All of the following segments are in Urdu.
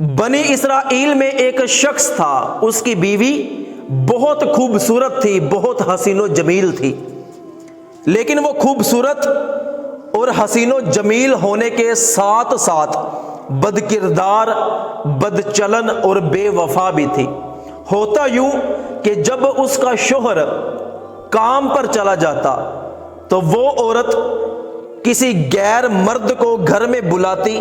بنی اسرائیل میں ایک شخص تھا، اس کی بیوی بہت خوبصورت تھی، بہت حسین و جمیل تھی، لیکن وہ خوبصورت اور حسین و جمیل ہونے کے ساتھ ساتھ بد کردار، بد چلن اور بے وفا بھی تھی۔ ہوتا یوں کہ جب اس کا شوہر کام پر چلا جاتا تو وہ عورت کسی غیر مرد کو گھر میں بلاتی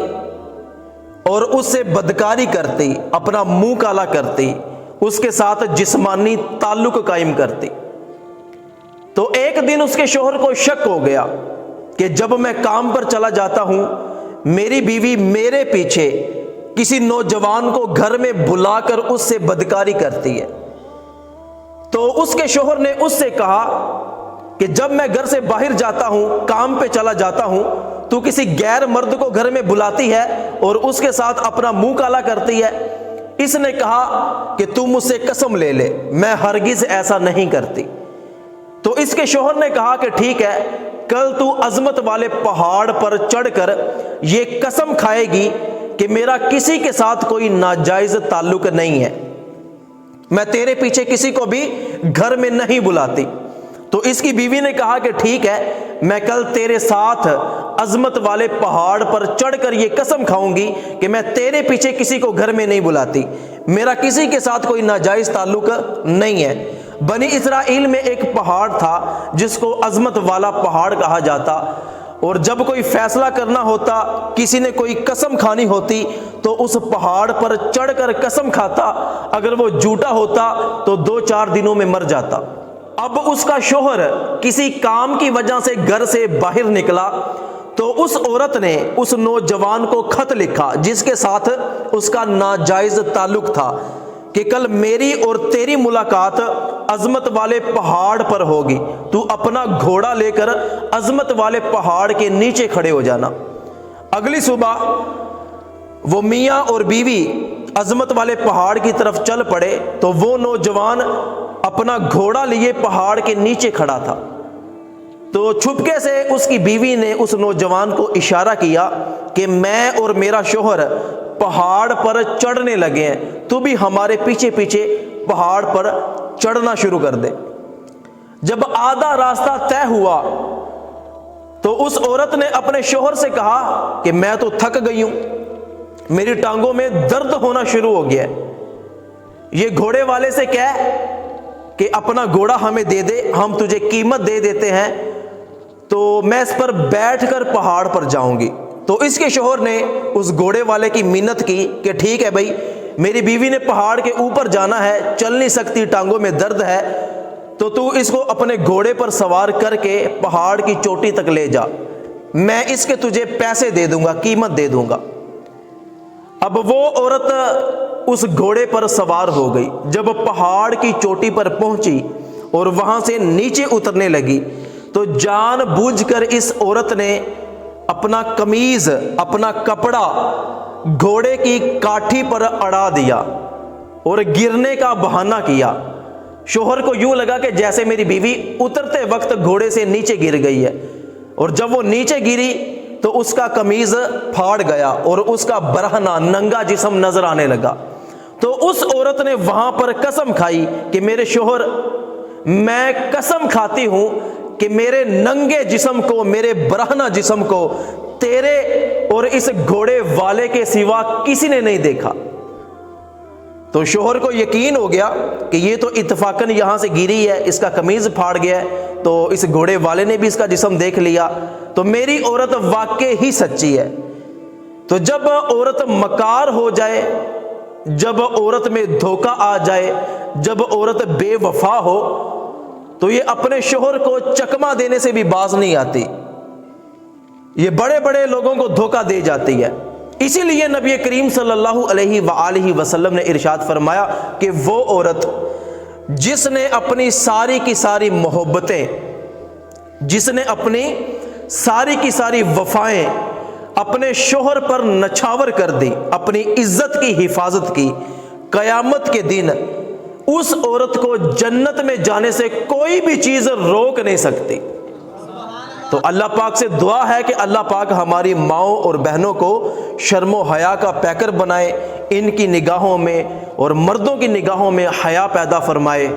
اور اس سے بدکاری کرتی، اپنا منہ کالا کرتی، اس کے ساتھ جسمانی تعلق قائم کرتی۔ تو ایک دن اس کے شوہر کو شک ہو گیا کہ جب میں کام پر چلا جاتا ہوں میری بیوی میرے پیچھے کسی نوجوان کو گھر میں بلا کر اس سے بدکاری کرتی ہے۔ تو اس کے شوہر نے اس سے کہا کہ جب میں گھر سے باہر جاتا ہوں، کام پہ چلا جاتا ہوں، تو کسی غیر مرد کو گھر میں بلاتی ہے اور اس کے ساتھ اپنا منہ کالا کرتی ہے۔ اس نے کہا کہ تم مجھ سے قسم لے لے، میں ہرگز ایسا نہیں کرتی۔ تو اس کے شوہر نے کہا کہ ٹھیک ہے، کل تو عظمت والے پہاڑ پر چڑھ کر یہ قسم کھائے گی کہ میرا کسی کے ساتھ کوئی ناجائز تعلق نہیں ہے، میں تیرے پیچھے کسی کو بھی گھر میں نہیں بلاتی۔ تو اس کی بیوی نے کہا کہ ٹھیک ہے، میں کل تیرے ساتھ عظمت والے پہاڑ پر چڑھ کر یہ قسم کھاؤں گی کہ میں تیرے پیچھے کسی کو گھر میں نہیں بلاتی، میرا کسی کے ساتھ کوئی ناجائز تعلق نہیں ہے۔ بنی اسرائیل میں ایک پہاڑ تھا جس کو عظمت والا پہاڑ کہا جاتا، اور جب کوئی فیصلہ کرنا ہوتا، کسی نے کوئی قسم کھانی ہوتی تو اس پہاڑ پر چڑھ کر قسم کھاتا، اگر وہ جھوٹا ہوتا تو 2-4 دنوں میں مر جاتا۔ اب اس کا شوہر کسی کام کی وجہ سے گھر سے باہر نکلا تو اس عورت نے اس نوجوان کو خط لکھا جس کے ساتھ اس کا ناجائز تعلق تھا کہ کل میری اور تیری ملاقات عظمت والے پہاڑ پر ہوگی، تو اپنا گھوڑا لے کر عظمت والے پہاڑ کے نیچے کھڑے ہو جانا۔ اگلی صبح وہ میاں اور بیوی عظمت والے پہاڑ کی طرف چل پڑے تو وہ نوجوان اپنا گھوڑا لیے پہاڑ کے نیچے کھڑا تھا۔ تو چھپکے سے اس کی بیوی نے اس نوجوان کو اشارہ کیا کہ میں اور میرا شوہر پہاڑ پر چڑھنے لگے ہیں، تو بھی ہمارے پیچھے پیچھے پہاڑ پر چڑھنا شروع کر دے۔ جب آدھا راستہ طے ہوا تو اس عورت نے اپنے شوہر سے کہا کہ میں تو تھک گئی ہوں، میری ٹانگوں میں درد ہونا شروع ہو گیا ہے، یہ گھوڑے والے سے کہہ کہ اپنا گھوڑا ہمیں دے دے، ہم تجھے قیمت دے دیتے ہیں تو میں اس پر بیٹھ کر پہاڑ پر جاؤں گی۔ تو اس کے شوہر نے اس گھوڑے والے کی منت کی کہ ٹھیک ہے بھائی، میری بیوی نے پہاڑ کے اوپر جانا ہے، چل نہیں سکتی، ٹانگوں میں درد ہے، تو اس کو اپنے گھوڑے پر سوار کر کے پہاڑ کی چوٹی تک لے جا، میں اس کے تجھے پیسے دے دوں گا، قیمت دے دوں گا۔ اب وہ عورت اس گھوڑے پر سوار ہو گئی۔ جب پہاڑ کی چوٹی پر پہنچی اور وہاں سے نیچے اترنے لگی تو جان بوجھ کر اس عورت نے اپنا قمیض، اپنا کپڑا گھوڑے کی کاٹھی پر اڑا دیا اور گرنے کا بہانہ کیا۔ شوہر کو یوں لگا کہ جیسے میری بیوی اترتے وقت گھوڑے سے نیچے گر گئی ہے، اور جب وہ نیچے گری تو اس کا قمیض پھاڑ گیا اور اس کا برہنہ ننگا جسم نظر آنے لگا۔ تو اس عورت نے وہاں پر قسم کھائی کہ میرے شوہر، میں قسم کھاتی ہوں کہ میرے ننگے جسم کو، میرے برہنہ جسم کو تیرے اور اس گھوڑے والے کے سوا کسی نے نہیں دیکھا۔ تو شوہر کو یقین ہو گیا کہ یہ تو اتفاقاً یہاں سے گری ہے، اس کا قمیض پھاڑ گیا ہے، تو اس گھوڑے والے نے بھی اس کا جسم دیکھ لیا، تو میری عورت واقع ہی سچی ہے۔ تو جب عورت مکار ہو جائے، جب عورت میں دھوکہ آ جائے، جب عورت بے وفا ہو تو یہ اپنے شوہر کو چکمہ دینے سے بھی باز نہیں آتی، یہ بڑے بڑے لوگوں کو دھوکہ دے جاتی ہے۔ اسی لیے نبی کریم صلی اللہ علیہ وآلہ وسلم نے ارشاد فرمایا کہ وہ عورت جس نے اپنی ساری کی ساری محبتیں، جس نے اپنی ساری کی ساری وفائیں اپنے شوہر پر نچھاور کر دی، اپنی عزت کی حفاظت کی، قیامت کے دن اس عورت کو جنت میں جانے سے کوئی بھی چیز روک نہیں سکتی۔ تو اللہ پاک سے دعا ہے کہ اللہ پاک ہماری ماؤں اور بہنوں کو شرم و حیا کا پیکر بنائے، ان کی نگاہوں میں اور مردوں کی نگاہوں میں حیا پیدا فرمائے۔